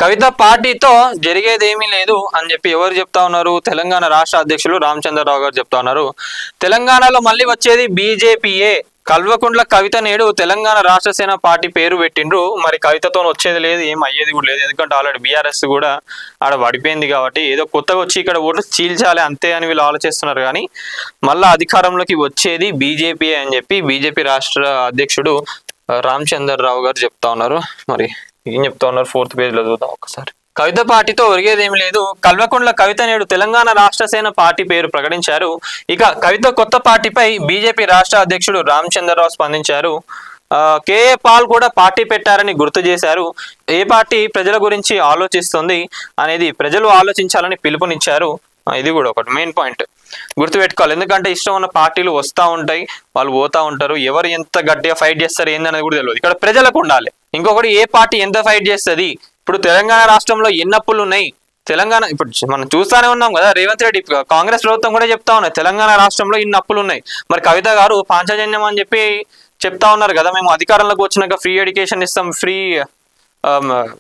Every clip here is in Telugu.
కవిత పార్టీతో జరిగేదేమీ లేదు అని చెప్పి ఎవరు చెప్తా ఉన్నారు? తెలంగాణ రాష్ట్ర అధ్యక్షులు రామచంద్రరావు గారు చెప్తా ఉన్నారు. తెలంగాణలో మళ్ళీ వచ్చేది బీజేపీయే. కల్వకుంట్ల కవిత నేడు తెలంగాణ రాష్ట్ర సేన పార్టీ పేరు పెట్టిండ్రు. మరి కవితతో వచ్చేది లేదు, ఏం అయ్యేది కూడా లేదు. ఎందుకంటే ఆల్రెడీ బీఆర్ఎస్ కూడా ఆడ పడిపోయింది కాబట్టి ఏదో కొత్తగా వచ్చి ఇక్కడ ఓట్లు చీల్చాలి అంతే అని వీళ్ళు ఆలోచిస్తున్నారు. కానీ మళ్ళా అధికారంలోకి వచ్చేది బీజేపీ అని చెప్పి బీజేపీ రాష్ట్ర అధ్యక్షుడు రామచంద్రరావు గారు చెప్తా ఉన్నారు. మరి ఏం చెప్తా ఉన్నారు? 4th పేజీలో చూద్దాం ఒకసారి. కవిత పార్టీతో ఒరిగేదేమి లేదు. కల్వకుంట్ల కవిత నేడు తెలంగాణ రాష్ట్ర సేన పార్టీ పేరు ప్రకటించారు. ఇక కవిత కొత్త పార్టీపై బీజేపీ రాష్ట్ర అధ్యక్షుడు రామచంద్రరావు స్పందించారు. కేఏ పాల్ కూడా పార్టీ పెట్టారని గుర్తు చేశారు. ఏ పార్టీ ప్రజల గురించి ఆలోచిస్తుంది అనేది ప్రజలు ఆలోచించాలని పిలుపునిచ్చారు. ఇది కూడా ఒకటి మెయిన్ పాయింట్ గుర్తుపెట్టుకోవాలి. ఎందుకంటే ఇష్టం ఉన్న పార్టీలు వస్తూ ఉంటాయి, వాళ్ళు పోతా ఉంటారు. ఎవరు ఎంత గట్టిగా ఫైట్ చేస్తారు ఏందనేది కూడా తెలియదు. ఇక్కడ ప్రజలకు ఉండాలి. ఇంకొకటి, ఏ పార్టీ ఎంత ఫైట్ చేస్తుంది. ఇప్పుడు తెలంగాణ రాష్ట్రంలో ఎన్ని అప్పులు ఉన్నాయి. తెలంగాణ ఇప్పుడు మనం చూస్తానే ఉన్నాం కదా, రేవంత్ రెడ్డి కాంగ్రెస్ ప్రభుత్వం కూడా చెప్తా ఉన్నాయి తెలంగాణ రాష్ట్రంలో ఇన్ని అప్పులు ఉన్నాయి. మరి కవిత గారు పాంచజన్యం అని చెప్పి చెప్తా ఉన్నారు కదా, మేము అధికారంలోకి వచ్చినాక ఫ్రీ ఎడ్యుకేషన్ ఇస్తాం, ఫ్రీ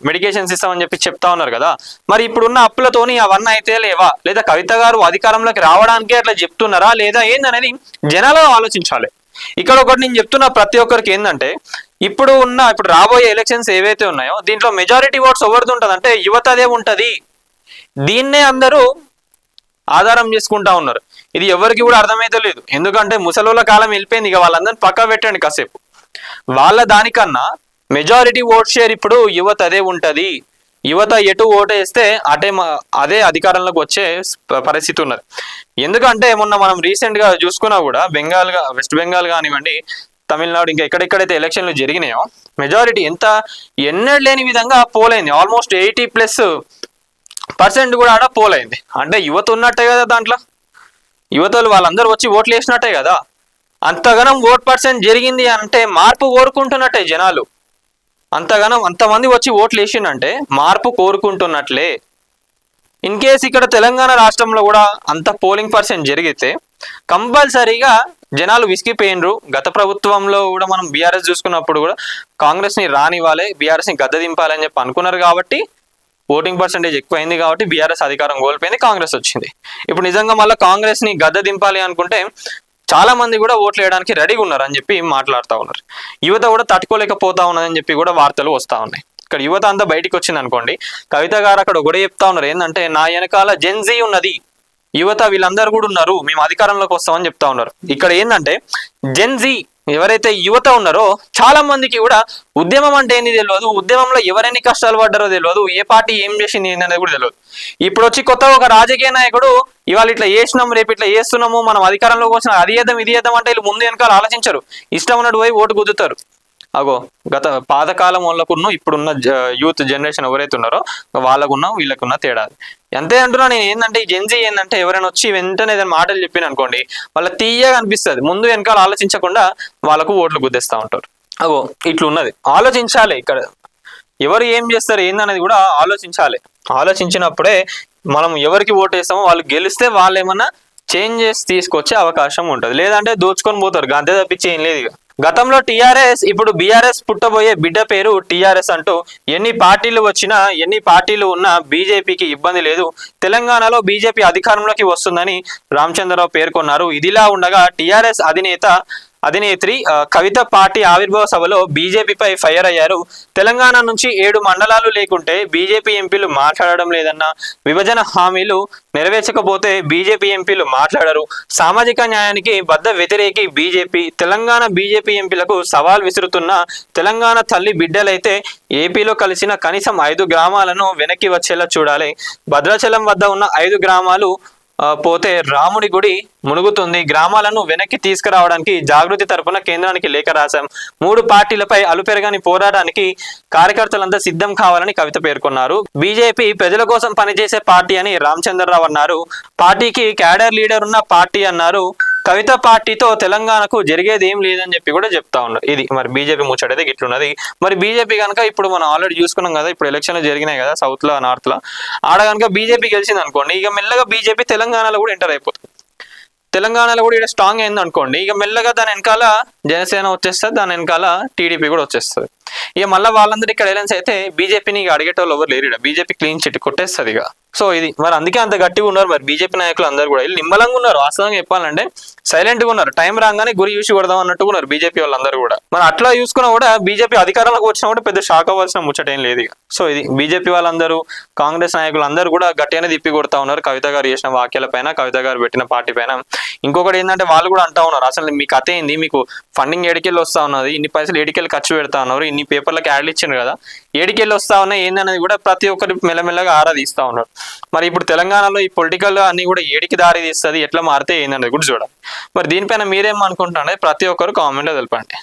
మెడికేషన్స్ ఇస్తామని చెప్పి చెప్తా ఉన్నారు కదా. మరి ఇప్పుడున్న అప్పులతోని అవన్నీ అయితే లేవా, లేదా కవిత గారు అధికారంలోకి రావడానికి అట్లా చెప్తున్నారా లేదా ఏందనేది జనాలు ఆలోచించాలి. ఇక్కడ ఒకటి నేను చెప్తున్నా ప్రతి ఒక్కరికి ఏంటంటే, ఇప్పుడు రాబోయే ఎలక్షన్స్ ఏవైతే ఉన్నాయో దీంట్లో మెజారిటీ ఓట్స్ ఎవరిది ఉంటుంది అంటే యువతదే ఉంటది. దీన్నే అందరూ ఆధారం చేసుకుంటా ఉన్నారు. ఇది ఎవరికి కూడా అర్థమైతే లేదు. ఎందుకంటే ముసలోళ్ళ కాలం వెళ్ళిపోయింది. ఇక వాళ్ళందరినీ పక్క పెట్టండి కాసేపు. వాళ్ళ దానికన్నా మెజారిటీ ఓట్ షేర్ ఇప్పుడు యువత అదే ఉంటది. యువత ఎటు ఓటు వేస్తే అదే అధికారంలోకి వచ్చే పరిస్థితి ఉన్నది. ఎందుకంటే మొన్న మనం రీసెంట్ గా చూసుకున్నా కూడా వెస్ట్ బెంగాల్ కానివ్వండి, తమిళనాడు, ఇంకా ఎక్కడెక్కడైతే ఎలక్షన్లు జరిగినాయో మెజారిటీ ఎన్నడూ లేని విధంగా పోలైంది. ఆల్మోస్ట్ 80% కూడా ఆడ పోలైంది. అంటే యువత ఉన్నట్టే కదా, దాంట్లో యువతలు వాళ్ళందరూ వచ్చి ఓట్లు వేసినట్టే కదా. అంతగానం ఓట్ పర్సెంట్ జరిగింది అంటే మార్పు కోరుకుంటున్నట్టే జనాలు. అంతమంది వచ్చి ఓట్లు వేసిందంటే మార్పు కోరుకుంటున్నట్లే. ఇన్ కేస్ ఇక్కడ తెలంగాణ రాష్ట్రంలో కూడా అంత పోలింగ్ పర్సెంట్ జరిగితే కంపల్సరీగా జనాలు విసిగిపోయినరు. గత ప్రభుత్వంలో కూడా మనం బీఆర్ఎస్ చూసుకున్నప్పుడు కూడా కాంగ్రెస్ ని రానివ్వాలి, బీఆర్ఎస్ ని గద్దె దింపాలి అని చెప్పి అనుకున్నారు. కాబట్టి ఓటింగ్ పర్సెంటేజ్ ఎక్కువైంది కాబట్టి బీఆర్ఎస్ అధికారం కోల్పోయింది, కాంగ్రెస్ వచ్చింది. ఇప్పుడు నిజంగా మళ్ళీ కాంగ్రెస్ ని గద్దె దింపాలి అనుకుంటే చాలా మంది కూడా ఓట్లు వేయడానికి రెడీగా ఉన్నారు అని చెప్పి మాట్లాడుతూ ఉన్నారు. యువత కూడా తట్టుకోలేకపోతా ఉన్నదని చెప్పి కూడా వార్తలు వస్తూ ఉన్నాయి. ఇక్కడ యువత అంతా బయటికి వచ్చింది అనుకోండి, కవిత గారు అక్కడ ఒకటే చెప్తా ఉన్నారు ఏంటంటే, నా వెనకాల జెన్జీ ఉన్నది, యువత వీళ్ళందరూ కూడా ఉన్నారు, మేము అధికారంలోకి వస్తామని చెప్తా ఉన్నారు. ఇక్కడ ఏంటంటే జెన్జీ ఎవరైతే యువత ఉన్నారో చాలా మందికి కూడా ఉద్యమం అంటే ఏంది తెలియదు, ఉద్యమంలో ఎవరైనా కష్టాలు పడ్డారో తెలియదు, ఏ పార్టీ ఏం చేసింది అనేది కూడా తెలియదు. ఇప్పుడు వచ్చి కొత్తగా ఒక రాజకీయ నాయకుడు ఇవాళ ఇట్లా చేసినాము, రేపు ఇట్లా చేస్తున్నాము, మనం అధికారంలోకి వచ్చిన అది చేద్దాం ఇది చేద్దాం అంటే వీళ్ళు ముందు వెనకాల ఆలోచించరు, ఇష్టం ఉన్నట్టు పోయి ఓటు గుద్దుతారు. అగో గత పాతకాలం వాళ్ళకున్న ఇప్పుడున్న యూత్ జనరేషన్ ఎవరైతే ఉన్నారో వాళ్ళకున్నా వీళ్ళకున్న తేడా అంతే అంటున్నా నేను. ఏంటంటే ఈ జెన్జీ ఏంటంటే ఎవరైనా వచ్చి వెంటనే ఏదైనా మాటలు చెప్పిన అనుకోండి, వాళ్ళ తీయగా అనిపిస్తుంది, ముందు వెనకాల ఆలోచించకుండా వాళ్ళకు ఓట్లు గుద్దేస్తూ ఉంటారు. అగో ఇట్లున్నది. ఆలోచించాలి. ఇక్కడ ఎవరు ఏం చేస్తారు ఏందనేది కూడా ఆలోచించాలి. ఆలోచించినప్పుడే మనం ఎవరికి ఓటు వేస్తామో వాళ్ళు గెలిస్తే వాళ్ళు ఏమన్నా చేంజెస్ తీసుకొచ్చే అవకాశం ఉంటుంది. లేదంటే దోచుకొని పోతారు, అంతే తప్పించి ఏం లేదు. ఇక గతంలో టీఆర్ఎస్, ఇప్పుడు బీఆర్ఎస్ పుట్టబోయే బిడ్డ పేరు టీఆర్ఎస్ అంటూ ఎన్ని పార్టీలు వచ్చినా ఎన్ని పార్టీలు ఉన్నా బీజేపీకి ఇబ్బంది లేదు, తెలంగాణలో బీజేపీ అధికారంలోకి వస్తుందని రామచంద్రరావు పేర్కొన్నారు. ఇదిలా ఉండగా టీఆర్ఎస్ అధినేత్రి కవిత పార్టీ ఆవిర్భావ సభలో బీజేపీపై ఫైర్ అయ్యారు. తెలంగాణ నుంచి 7 మండలాలు లేకుంటే బీజేపీ ఎంపీలు మాట్లాడడం లేదన్న, విభజన హామీలు నెరవేర్చకపోతే బీజేపీ ఎంపీలు మాట్లాడరు, సామాజిక న్యాయానికి బద్ద వ్యతిరేకి బీజేపీ, తెలంగాణ బీజేపీ ఎంపీలకు సవాల్ విసురుతున్న తెలంగాణ తల్లి బిడ్డలైతే ఏపీలో కలిసిన కనీసం 5 గ్రామాలను వెనక్కి వచ్చేలా చూడాలి, భద్రాచలం వద్ద ఉన్న 5 గ్రామాలు పోతే రాముడి గుడి మునుగుతుంది, గ్రామాలను వెనక్కి తీసుకురావడానికి జాగృతి తరపున కేంద్రానికి లేఖ రాశాం, 3 పార్టీలపై అలుపెరగని పోరాటానికి కార్యకర్తలంతా సిద్ధం కావాలని కవిత పేర్కొన్నారు. బీజేపీ ప్రజల కోసం పనిచేసే పార్టీ అని రామచంద్రరావు అన్నారు. పార్టీకి క్యాడర్ లీడర్ ఉన్న పార్టీ అన్నారు. కవిత పార్టీతో తెలంగాణకు జరిగేది ఏం లేదని చెప్పి కూడా చెప్తా ఉన్నారు. ఇది మరి బీజేపీ ముచ్చటైతే గిట్లున్నది. మరి బీజేపీ కనుక ఇప్పుడు మనం ఆల్రెడీ చూసుకున్నాం కదా, ఇప్పుడు ఎలక్షన్లు జరిగినాయి కదా సౌత్ లో నార్త్ లో, ఆడ కనుక బీజేపీ గెలిచింది అనుకోండి, ఇక మెల్లగా బీజేపీ తెలంగాణలో కూడా ఎంటర్ అయిపోతుంది. తెలంగాణలో కూడా ఇక్కడ స్ట్రాంగ్ అయింది అనుకోండి, ఇక మెల్లగా దాని వెనకాల జనసేన వచ్చేస్తుంది, దాని వెనకాల టీడీపీ కూడా వచ్చేస్తుంది. ఇక మళ్ళీ వాళ్ళందరూ ఇక్కడ ఎలయన్స్ అయితే బీజేపీని ఇక అడిగేటోళ్ళు ఎవరు లేరు, ఇక్కడ బీజేపీ క్లీన్ చిట్ కొట్టేస్తుంది ఇక. సో ఇది మరి అందుకే అంత గట్టిగా ఉన్నారు మరి బీజేపీ నాయకులు అందరూ కూడా. వీళ్ళు నిమ్మలంగా ఉన్నారు, వాస్తవంగా చెప్పాలంటే సైలెంట్ గా ఉన్నారు, టైం రాగానే గురి చూసి కొడదాం అన్నట్టుగా ఉన్నారు బీజేపీ వాళ్ళందరూ కూడా. మరి అట్లా చూసుకున్నా కూడా బీజేపీ అధికారంలోకి వచ్చినా కూడా పెద్ద షాక్ అవ్వాల్సిన ముచ్చట ఏం లేదు ఇక. సో ఇది బీజేపీ వాళ్ళందరూ, కాంగ్రెస్ నాయకులు అందరూ కూడా గట్టిగానే తిప్పి కొడతా ఉన్నారు కవిత గారు చేసిన వ్యాఖ్యల పైన, కవిత గారు పెట్టిన పార్టీ పైన. ఇంకొకటి ఏంటంటే వాళ్ళు కూడా అంటా ఉన్నారు, అసలు మీ కథ ఏంది, మీకు ఫండింగ్ ఏడికెళ్ళి వస్తా ఉన్నది, ఇన్ని పైసలు ఏడికెళ్ళి ఖర్చు పెడతా ఉన్నారు, ఇన్ని పేపర్లకు యాడ్లు ఇచ్చిండ్రు కదా, ఏడికెళ్ళి వస్తా ఉన్నాయి ఏందనేది కూడా ప్రతి ఒక్కరి మెల్లమెల్లగా ఆరా తీస్తా ఉన్నారు. మరి ఇప్పుడు తెలంగాణలో ఈ పొలిటికల్ అన్ని కూడా ఏడికి దారి తీస్తుంది, ఎట్లా మారితే ఏందనేది కూడా చూడాలి. మరి దీనిపైన మీరేం అనుకుంటున్నారు ప్రతి ఒక్కరు కామెంట్లో తెలపండి.